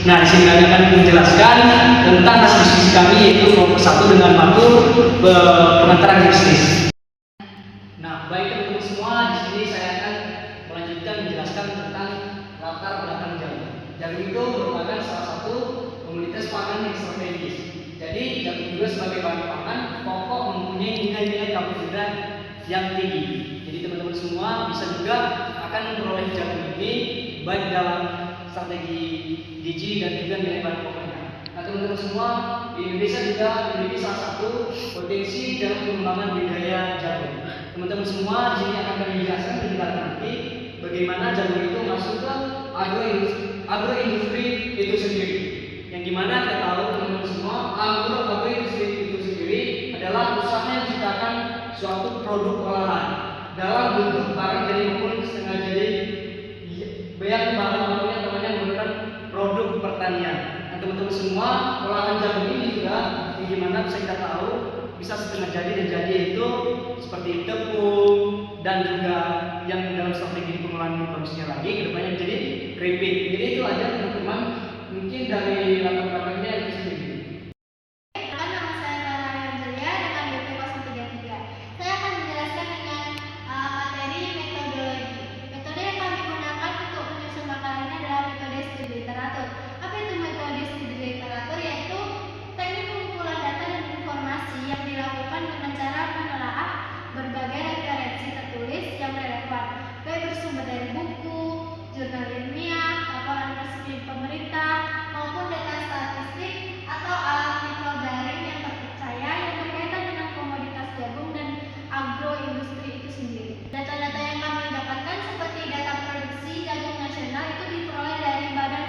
Nah, di sini kami akan menjelaskan tentang hasil diskusi kami, yaitu kelompok 1 dengan matur pengantaran bisnis. Nah, baik teman-teman semua, di sini saya akan melanjutkan menjelaskan tentang latar belakang jagung. Jagung itu merupakan salah satu komoditas pangan yang strategis. Jadi, jagung juga sebagai bahan pangan pokok mempunyai nilai-nilai karbohidrat yang tinggi. Jadi, teman-teman semua bisa juga akan memperoleh jagung ini baik dalam strategi gizi dan juga nilai bahan pokoknya. Nah, teman-teman semua, di Indonesia juga memiliki salah satu potensi dalam pengembangan budidaya jagung. Teman-teman semua, di sini akan kami jelaskan lebih dalam nanti bagaimana jagung itu masuk ke agroindustri itu sendiri. Yang dimana kita tahu teman-teman semua, agroindustri itu sendiri adalah usaha yang menciptakan suatu produk olahan dalam bentuk barang jadi maupun setengah jadi banyak bahan bakunya namanya menggunakan produk pertanian. Nah, teman-teman semua, olahan jagung ini juga bagaimana bisa kita tahu bisa setengah jadi dan jadi itu seperti tepung dan juga yang dalam strategi pengelolaan bagusnya lagi kedepannya menjadi keripik. Jadi itu aja teman-teman, mungkin dari latar belakangnya itu sendiri. Jurnal ilmiah, laporan resmi pemerintah, maupun data statistik atau alat info daring yang terpercaya yang berkaitan dengan komoditas jagung dan agroindustri itu sendiri. Data-data yang kami dapatkan seperti data produksi jagung nasional itu diperoleh dari Badan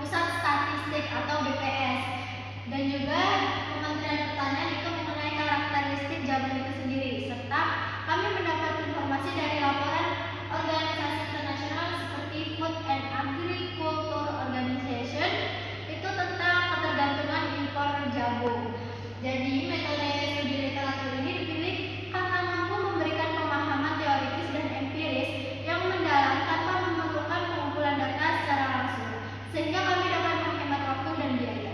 Pusat Statistik atau BPS, dan juga Kementerian Pertanian itu mengenai karakteristik jagung itu sendiri, serta kami mendapat informasi dari laporan organisasi internasional seperti Food and Agriculture Organization itu tentang ketergantungan impor jagung. Jadi metode studi literatur ini dipilih karena mampu memberikan pemahaman teoritis dan empiris yang mendalam tanpa memerlukan pengumpulan data secara langsung, sehingga kami dapat menghemat waktu dan biaya.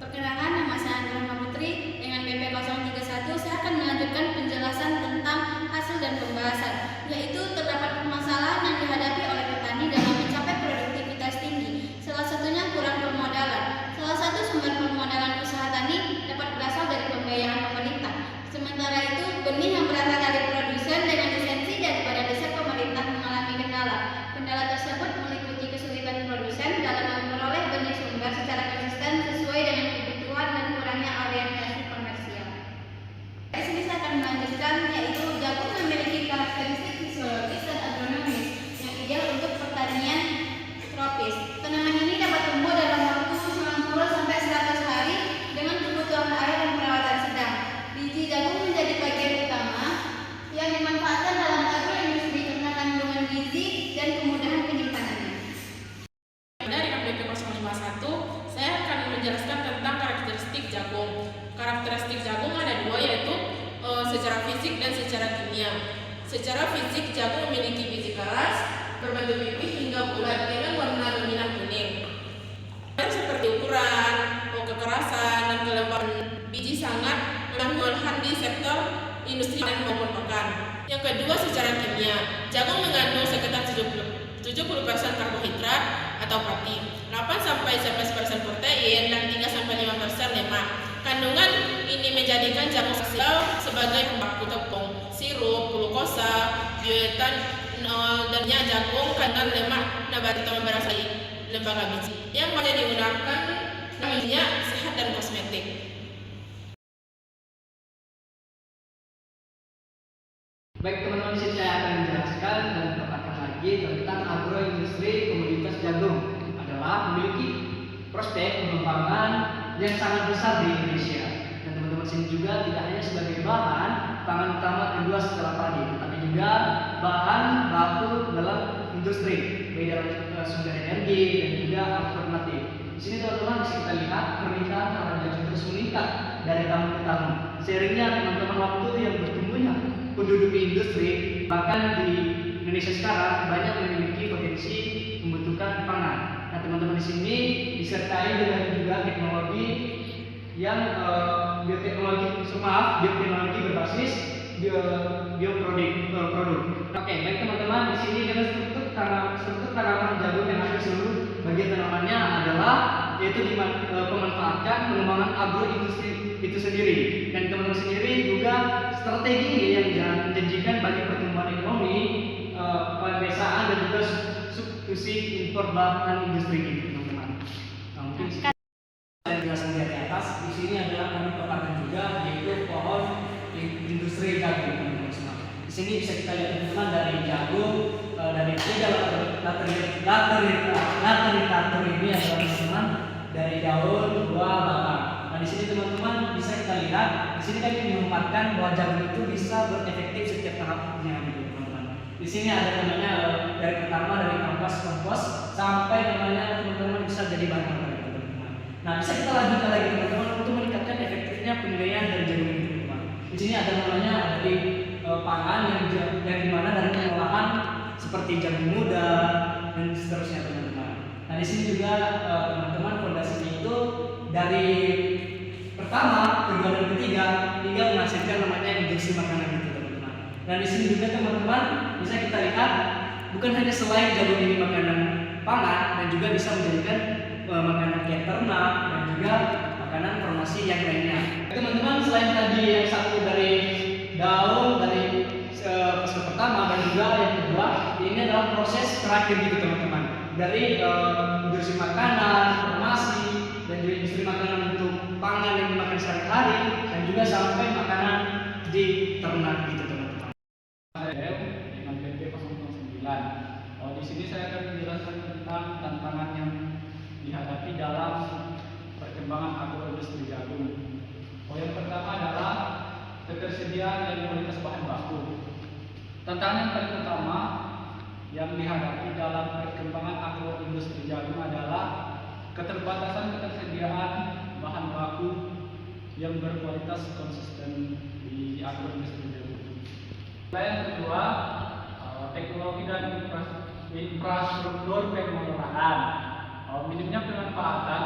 Perkenalkan, nama saya Andra Putri. Dengan BP 031 saya akan melanjutkan penjelasan tentang hasil dan pembahasan, yaitu terdapat permasalahan yang dihadapi oleh petani dalam mencapai produktivitas tinggi. Salah satunya kurang permodalan. Salah satu sumber permodalan usaha tani dapat berasal dari pembiayaan pemerintah. Sementara itu, benih yang berasal dari produsen dengan lisensi daripada desa pemerintah mengalami kendala. Kendala tersebut meliputi kesulitan produsen dalam memperoleh benih sumber secara konsisten sesuai dengan kebutuhan dan kurangnya orientasi komersial. Di sini saya akan melanjutkan, yaitu jagung memiliki karakteristik fisiologis dan agronomis yang ideal untuk pertanian tropis. Tanaman ini dapat tumbuh dalam waktu 90-100 hari dengan kebutuhan air dan perawatan sedang. Biji jagung menjadi bagian utama yang dimanfaatkan dalam agroindustri karena kandungan gizi dan kemudahan penyimpanannya. Dari KPP 051, saya akan menjelaskan tentang karakteristik jagung. Karakteristik jagung ada dua, yaitu secara fisik dan secara kimia. Secara fisik, jagung memiliki biji keras, berbentuk pipih hingga bulat dengan warna dominan kuning. Seperti ukuran, kekerasan, dan kelembapan biji sangat menahan di sektor industri dan maupun pakan. Yang kedua, secara kimia, jagung mengandung sekitar 70% karbohidrat atau pati, 8-11% protein, dan 3-5% lemak. Kandungan ini menjadikan jagung sebagai pembaku tepung, sirup, glukosa, bioetanol, dan jagung kandungan lemak nabati berasal dari lembaga biji yang banyak digunakan minyak sehat dan kosmetik. Baik teman-teman, di sini saya akan menjelaskan dan menambahkan lagi tentang agroindustri komoditas jagung adalah memiliki prospek pengembangan yang sangat besar di Indonesia. Dan teman-teman sini juga tidak hanya sebagai bahan pangan utama kedua setelah padi, tetapi juga bahan baku dalam industri, baik dalam sumber energi dan juga alternatif. Di sini teman-teman bisa kita lihat permintaan terhadap jagung terus meningkat dari tahun ke tahun. Seiringnya teman-teman waktu yang bertumbuhnya penduduk industri, bahkan di Indonesia sekarang banyak memiliki potensi membutuhkan pangan. Nah, teman-teman di sini bisa disertai dengan juga teknologi yang bioteknologi berbasis bioproduk. Oke, baik teman-teman, di sini dengan struktur tanaman jagung yang ada di seluruh bagian tanamannya adalah yaitu pemanfaatan pengembangan agroindustri itu sendiri. Dan teman-teman sendiri juga strategi ini yang menjanjikan bagi pertumbuhan ekonomi, pedesaan dan juga substitusi impor bahan industri gitu teman-teman. Nah, mungkin saya jelaskan di atas. Di sini adalah kami paparkan juga yaitu pohon industri jagung teman-teman semua. Di sini bisa kita lihat teman-teman dari jagung dari tiga later ini adalah teman-teman dari daun, buah, batang. Nah di sini teman-teman bisa kita lihat di sini kami menempatkan bahwa jagung itu bisa berefektif setiap tahapnya gitu teman-teman. Di sini ada namanya dari pertama dari kompos sampai namanya teman-teman bisa jadi bahan makanan teman-teman. Nah bisa kita lanjutkan lagi teman-teman untuk meningkatkan efektifnya penilaian dari jagung ini teman-teman. Di sini ada namanya dari pangan yang dimana dari pengolahan seperti jagung muda dan seterusnya teman-teman. Nah di sini juga teman-teman fondasinya itu dari pertama, kedua dan ketiga hingga menghasilkan namanya industri makanan gitu teman-teman. Dan di sini juga teman-teman bisa kita lihat bukan hanya selain jagung ini makanan pangan dan juga bisa menjadikan makanan kayak ternak dan juga makanan farmasi yang lainnya. Teman-teman selain tadi yang satu dari daun dari fase pertama dan juga yang kedua ini adalah proses terakhir gitu teman-teman dari industri makanan, farmasi dan juga industri makanan untuk pangan yang dimakan sehari-hari dan juga sampai makanan di ternak gitu teman-teman. Dengan BP 009. Di sini saya akan menjelaskan tentang tantangan yang dihadapi dalam perkembangan agroindustri jagung. Yang pertama adalah ketersediaan dan kualitas bahan baku. Tantangan yang paling utama yang dihadapi dalam perkembangan agroindustri jagung adalah keterbatasan ketersediaan bahan baku yang berkualitas konsisten di agroindustri jagung. Yang kedua, teknologi dan infrastruktur pengolahan. Minimnya pemanfaatan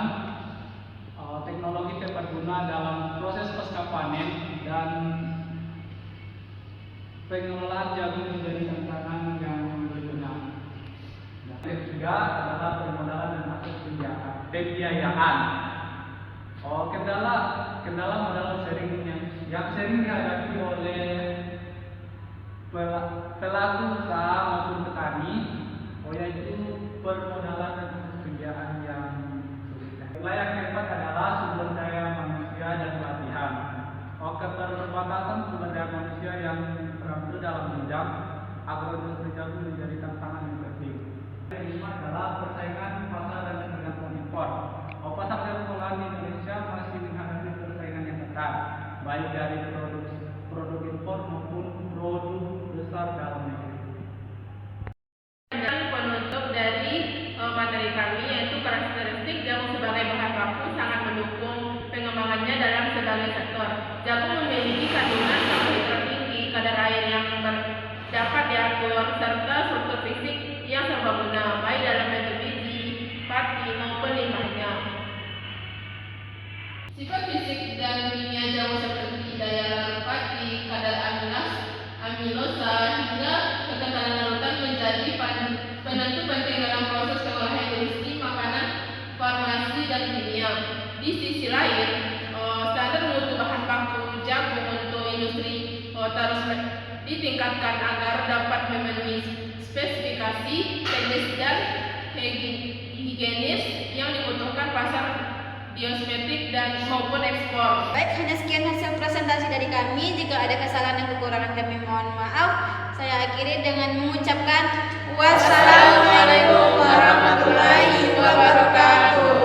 teknologi tepat guna dalam proses pasca panen dan pengelolaan jagung menjadi tantangan yang berguna. Yang ketiga adalah permodalan dan akses pembiayaan. Kendala modal sering yang sering dihadapi oleh pelaku usaha maupun petani, yaitu permodalan dan pembiayaan yang sulit. Yang keempat adalah sumber daya manusia dan pelatihan. Keterbatasan sumber daya manusia yang terampil dalam bidang agroindustri jagung menjadi tantangan yang penting. Yang kelima adalah persaingan pasar dan tergantung impor. Pasar jagung olahan di Indonesia masih menghadapi persaingan yang ketat, baik dari produk impor maupun produk besar dalam negeri. Dan penutup dari materi kami yaitu karakteristik jagung sebagai bahan baku sangat mendukung pengembangannya dalam segala sektor. Jagung memiliki kandungan karbohidrat tinggi, kadar air yang dapat diatur, serta struktur fisik yang serbaguna baik dalam bentuk biji, pati maupun limbahnya. Sifat fisik dan kimia jagung seperti daya larut pati, kadar amilosa hingga kekentalan larutan menjadi penentu penting dalam proses pengolahan industri makanan, farmasi dan kimia. Di sisi lain, standar mutu bahan baku jagung untuk industri terus ditingkatkan agar dapat memenuhi spesifikasi teknis dan higienis yang dibutuhkan pasar biosmetrik dan maupun ekspor. Baik, hanya sekian hasil presentasi dari kami. Jika ada kesalahan dan kekurangan kami mohon maaf. Saya akhiri dengan mengucapkan wassalamualaikum warahmatullahi wabarakatuh.